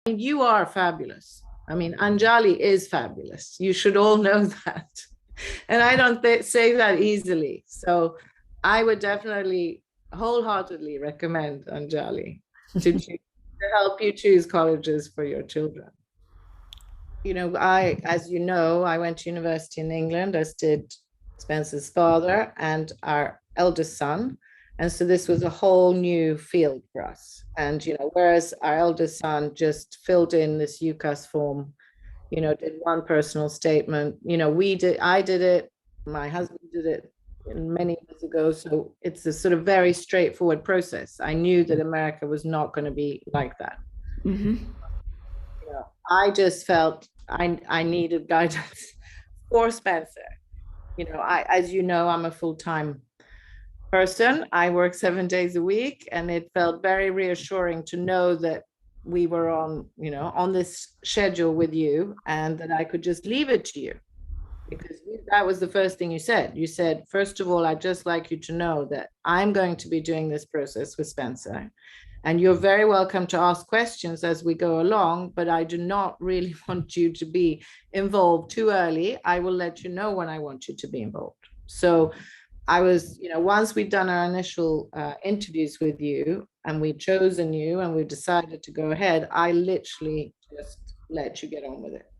mean, you are fabulous. I mean, Anjali is fabulous. You should all know that. And I don't say that easily. So I would definitely wholeheartedly recommend Anjali to help you choose colleges for your children. As you know, I went to university in England, as did Spencer's father and our eldest son. And so this was a whole new field for us. And, whereas our eldest son just filled in this UCAS form, did one personal statement, I did it, my husband did it many years ago. So it's a sort of very straightforward process. I knew that America was not going to be like that. Mm-hmm. I just felt I needed guidance for Spencer. As you know, I'm a full-time person. I work 7 days a week, and it felt very reassuring to know that we were on this schedule with you, and that I could just leave it to you. Because that was the first thing you said. You said, first of all, I'd just like you to know that I'm going to be doing this process with Spencer. And you're very welcome to ask questions as we go along, but I do not really want you to be involved too early. I will let you know when I want you to be involved. So I was, once we'd done our initial interviews with you and we'd chosen you and we decided to go ahead, I literally just let you get on with it.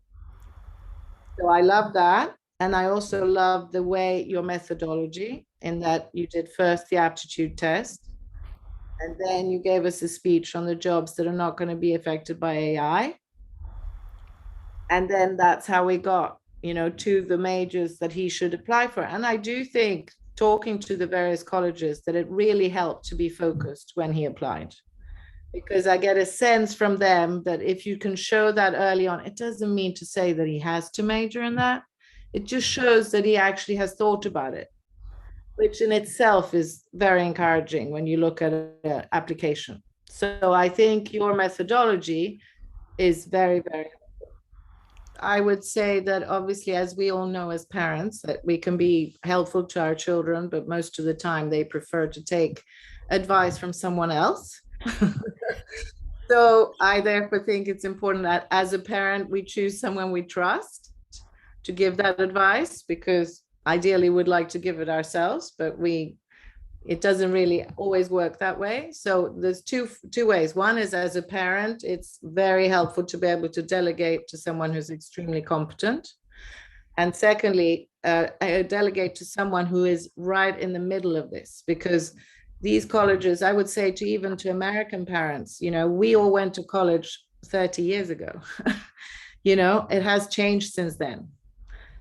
So I love that. And I also love the way your methodology, in that you did first the aptitude test, and then you gave us a speech on the jobs that are not going to be affected by AI. And then that's how we got, to the majors that he should apply for. And I do think, talking to the various colleges, that it really helped to be focused when he applied. Because I get a sense from them that if you can show that early on, it doesn't mean to say that he has to major in that. It just shows that he actually has thought about it, which in itself is very encouraging when you look at an application. So I think your methodology is very, very helpful. I would say that obviously, as we all know as parents, that we can be helpful to our children, but most of the time they prefer to take advice from someone else. So I therefore think it's important that as a parent, we choose someone we trust to give that advice, because ideally we'd like to give it ourselves, but it doesn't really always work that way. So there's two ways. One is, as a parent, it's very helpful to be able to delegate to someone who's extremely competent. And secondly, delegate to someone who is right in the middle of this, because these colleges, I would say, even to American parents, we all went to college 30 years ago. It has changed since then.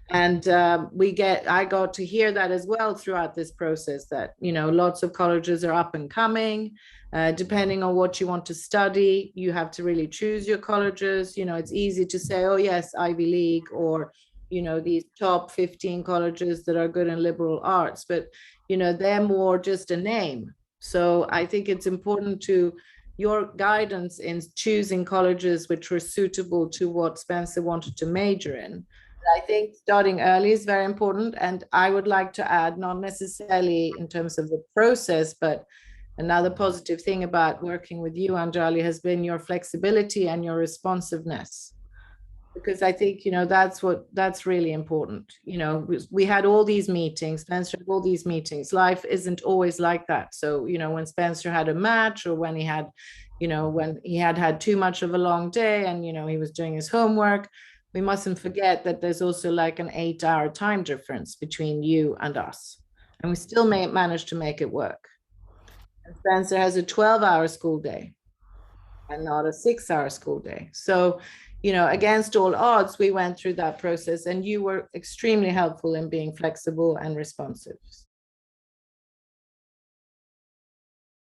And I got to hear that as well throughout this process, that, lots of colleges are up and coming. Depending on what you want to study, you have to really choose your colleges. It's easy to say, oh, yes, Ivy League, or, these top 15 colleges that are good in liberal arts, but, they're more just a name. So I think it's important to your guidance in choosing colleges which were suitable to what Spencer wanted to major in. I think starting early is very important. And I would like to add, not necessarily in terms of the process, but another positive thing about working with you, Anjali, has been your flexibility and your responsiveness. Because I think, that's really important. We had all these meetings, Spencer had all these meetings. Life isn't always like that. So, when Spencer had a match, or when he had, when he had too much of a long day and, he was doing his homework, we mustn't forget that there's also like an 8-hour time difference between you and us. And we still may manage to make it work. And Spencer has a 12-hour school day and not a 6-hour school day. So, against all odds, we went through that process, and you were extremely helpful in being flexible and responsive.